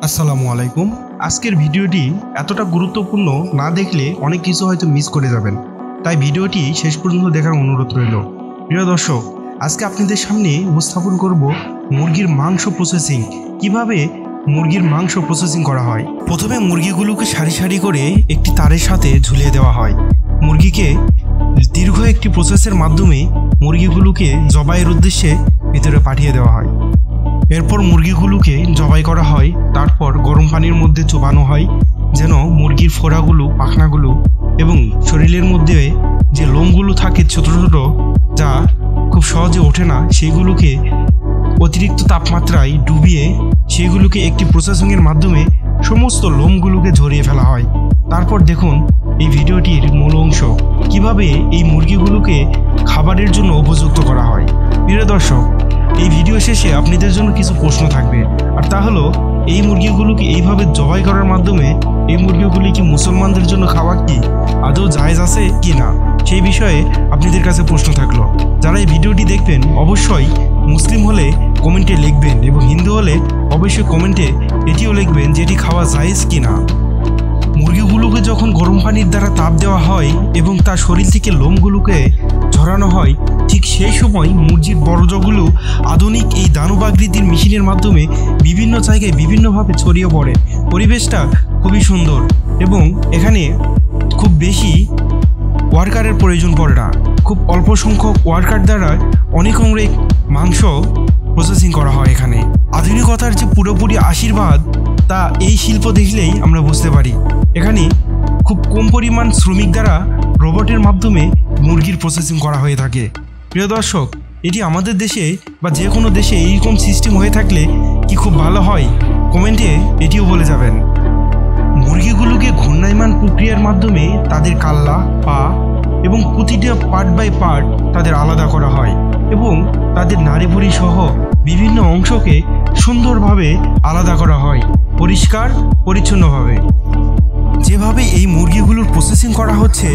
আসসালামু আলাইকুম। আজকের ভিডিওটি এতটা গুরুত্বপূর্ণ, না দেখলে অনেক কিছু হয়তো মিস করে যাবেন, তাই ভিডিওটি শেষ পর্যন্ত দেখার অনুরোধ রইল। প্রিয় দর্শক, আজকে আপনাদের সামনে উপস্থাপন করব মুরগির মাংস প্রসেসিং। কিভাবে মুরগির মাংস প্রসেসিং করা হয়। প্রথমে মুরগিগুলোকে সারি সারি করে একটি তারের সাথে ঝুলিয়ে দেওয়া হয়। মুরগিকে দীর্ঘ একটি প্রসেসের মাধ্যমে মুরগিগুলোকে জবাইয়ের উদ্দেশ্যে ভিতরে পাঠিয়ে দেওয়া হয়। এরপর মুরগিগুলোকে জবাই করা হয়, তারপর গরম পানির মধ্যে চুবানো হয়, যেন মুরগির ফোড়াগুলো, পাখনাগুলো এবং শরীরের মধ্যে যে লোমগুলো থাকে ছোট ছোট, যা খুব সহজে ওঠে না, সেইগুলোকে অতিরিক্ত তাপমাত্রায় ডুবিয়ে সেইগুলোকে একটি প্রসেসিংয়ের মাধ্যমে সমস্ত লোমগুলোকে ঝরিয়ে ফেলা হয়। তারপর দেখুন এই ভিডিওটির মূল অংশ, কিভাবে এই মুরগিগুলোকে খাবারের জন্য উপযুক্ত করা হয়। প্রিয় দর্শক, এই ভিডিও শেষে আপনাদের জন্য কিছু প্রশ্ন থাকবে, আর তা হলো এই মুরগিগুলোকে এইভাবে জবাই করার মাধ্যমে এই মুরগিগুলি কি মুসলমানদের জন্য খাওয়া কি আদৌ জায়েজ আছে কি না, সেই বিষয়ে আপনাদের কাছে প্রশ্ন থাকলো। যারা এই ভিডিওটি দেখবেন অবশ্যই মুসলিম হলে কমেন্টে লিখবেন, এবং হিন্দু হলে অবশ্যই কমেন্টে এটিও লিখবেন যে এটি খাওয়া জায়েজ কি না। মুরগিগুলোকে যখন গরম পানির দ্বারা তাপ দেওয়া হয় এবং তার শরীর থেকে লোমগুলোকে ঝরানো হয়, ঠিক সেই সময় মুরগির বর্জ্যগুলো আধুনিক এই দানুবাকৃতির মেশিনের মাধ্যমে বিভিন্ন জায়গায় বিভিন্নভাবে ছড়িয়ে পড়ে। পরিবেশটা খুবই সুন্দর এবং এখানে খুব বেশি ওয়ার্কারের প্রয়োজন পড়ে না। খুব অল্প সংখ্যক ওয়ার্কার দ্বারা অনেক মাংস প্রসেসিং করা হয়। এখানে আধুনিকতার যে পুরোপুরি আশীর্বাদ, তা এই শিল্প দেখলেই আমরা বুঝতে পারি। এখানে খুব কম পরিমাণ শ্রমিক দ্বারা রোবটের মাধ্যমে মুরগির প্রসেসিং করা হয়ে থাকে। প্রিয় দর্শক, এটি আমাদের দেশে বা যে কোনো দেশে এইরকম সিস্টেম হয়ে থাকলে কি খুব ভালো হয়, কমেন্টে এটিও বলে যাবেন। মুরগিগুলোকে ঘূর্ণায়মান প্রক্রিয়ার মাধ্যমে তাদের কাল্লা, পা এবং প্রতিটা পার্ট বাই পার্ট তাদের আলাদা করা হয় এবং তাদের নাড়িভুড়ি সহ বিভিন্ন অংশকে সুন্দরভাবে আলাদা করা হয়, পরিষ্কার পরিচ্ছন্নভাবে। যেভাবে এই মুরগিগুলোর প্রসেসিং করা হচ্ছে,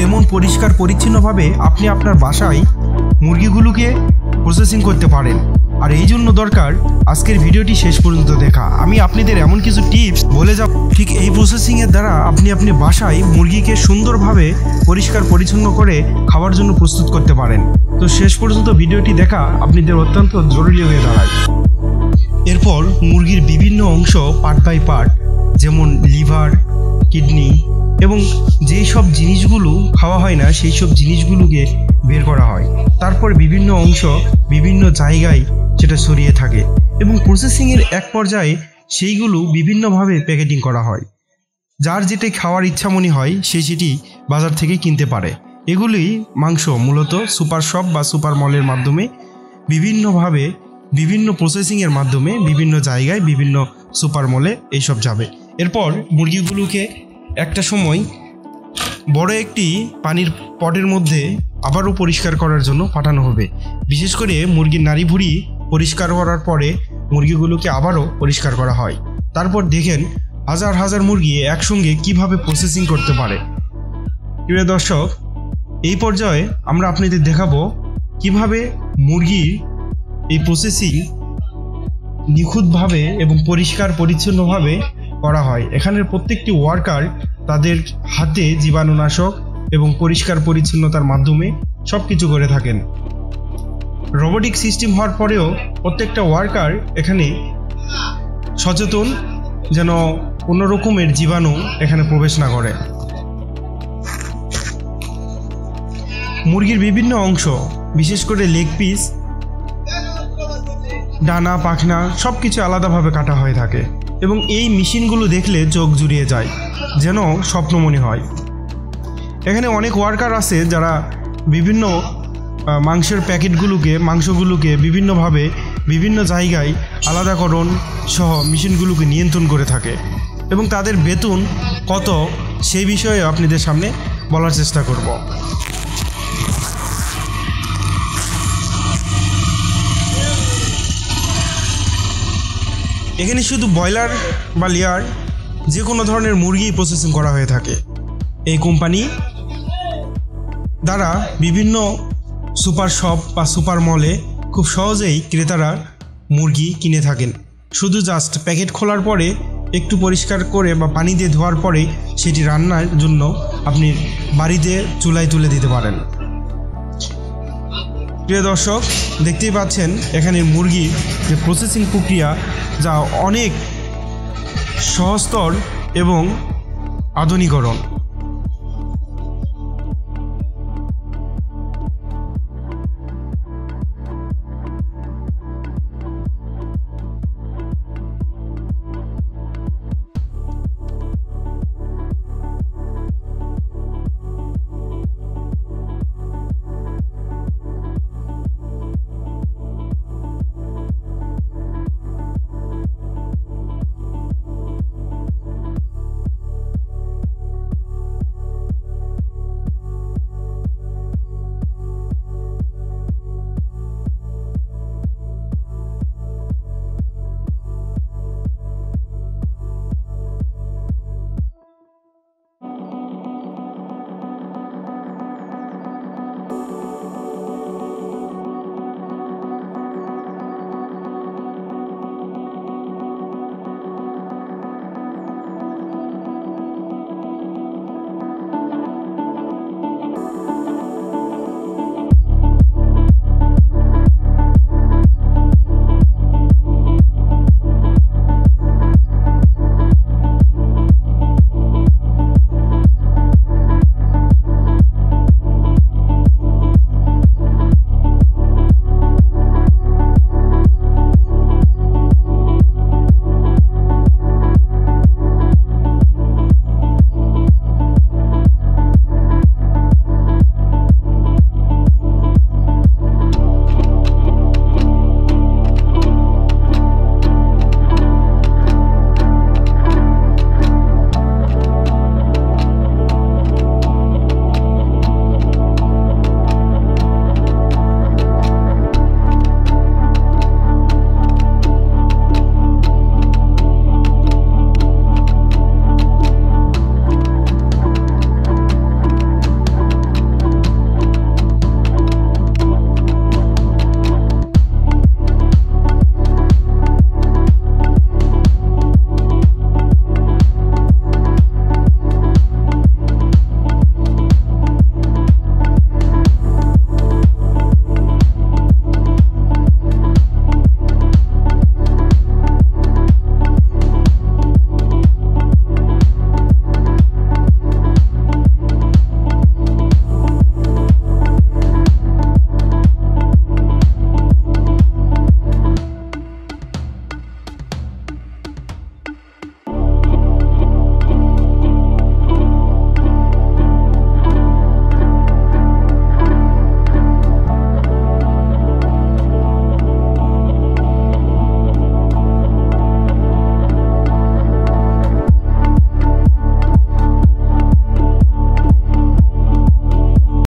এমন পরিষ্কার পরিচ্ছন্নভাবে আপনি আপনার বাসায় মুরগিগুলোকে প্রসেসিং করতে পারেন। আর এই জন্য দরকার আজকের ভিডিওটি শেষ পর্যন্ত দেখা। আমি আপনাদের এমন কিছু টিপস বলে যাব, ঠিক এই প্রসেসিংয়ের দ্বারা আপনি বাসায় মুরগিকে সুন্দরভাবে পরিষ্কার পরিচ্ছন্ন করে খাওয়ার জন্য প্রস্তুত করতে পারেন। তো শেষ পর্যন্ত ভিডিওটি দেখা আপনাদের অত্যন্ত জরুরি হয়ে দাঁড়ায়। এরপর মুরগির বিভিন্ন অংশ পার্ট বাই পার্ট, যেমন লিভার, কিডনি এবং যেই সব জিনিসগুলো খাওয়া হয় না, সেই সব জিনিসগুলোকে বের করা হয়। তারপর বিভিন্ন অংশ বিভিন্ন জায়গায় সেটা ছড়িয়ে থাকে এবং প্রসেসিংয়ের এক পর্যায়ে সেইগুলো বিভিন্নভাবে প্যাকেটিং করা হয়। যার যেটা খাওয়ার ইচ্ছা মনে হয় সে সেটি বাজার থেকে কিনতে পারে। এগুলি মাংস মূলত সুপার শপ বা সুপার মলের মাধ্যমে বিভিন্নভাবে বিভিন্ন প্রসেসিংয়ের মাধ্যমে বিভিন্ন জায়গায় বিভিন্ন সুপার মলে এইসব যাবে। এরপর মুরগিগুলোকে একটা সময় বড় একটি পানির পটের মধ্যে আবারও পরিষ্কার করার জন্য পাঠানো হবে। বিশেষ করে মুরগির নাড়িভুড়ি পরিষ্কার করার পরে মুরগিগুলোকে আবারও পরিষ্কার করা হয়। তারপর দেখেন হাজার হাজার মুরগি একসঙ্গে কিভাবে প্রসেসিং করতে পারে। প্রিয় দর্শক, এই পর্যায়ে আমরা আপনাদের দেখাবো কিভাবে মুরগির এই প্রসেসিং নিখুঁতভাবে এবং পরিষ্কার পরিচ্ছন্নভাবে করা হয়। এখানের প্রত্যেকটি ওয়ার্কার তাদের হাতে জীবাণুনাশক এবং পরিষ্কার পরিচ্ছন্নতার মাধ্যমে সব কিছু করে থাকেন। রোবোটিক সিস্টেম হওয়ার পরেও প্রত্যেকটা ওয়ার্কার এখানে সচেতন, যেন কোনো রকমের জীবাণু এখানে প্রবেশ না করে। মুরগির বিভিন্ন অংশ, বিশেষ করে লেগ পিস, ডানা, পাখনা সব কিছু আলাদাভাবে কাটা হয়ে থাকে এবং এই মেশিনগুলো দেখলে চোখ জুড়িয়ে যায়, যেন স্বপ্ন মনে হয়। এখানে অনেক ওয়ার্কার আছে যারা বিভিন্ন মাংসের মাংসগুলোকে বিভিন্নভাবে বিভিন্ন জায়গায় আলাদাকরণ সহ মেশিনগুলোকে নিয়ন্ত্রণ করে থাকে এবং তাদের বেতন কত সেই বিষয়ে আপনাদের সামনে বলার চেষ্টা করব। এখানে শুধু ব্রয়লার বা লেয়ার যে কোনো ধরনের মুরগি প্রসেসিং করা হয়ে থাকে। এই কোম্পানি দ্বারা বিভিন্ন সুপার শপ বা সুপার মলে খুব সহজেই ক্রেতারা মুরগি কিনে থাকেন। শুধু জাস্ট প্যাকেট খোলার পরে একটু পরিষ্কার করে বা পানি দিয়ে ধোয়ার পরে সেটি রান্নার জন্য আপনি বাড়িতে চুলায় তুলে দিতে পারেন। প্রিয় দর্শক, দেখতেই পাচ্ছেন এখানে মুরগির যে প্রসেসিং প্রক্রিয়া, যা অনেক সহজতর এবং আধুনিকরণ।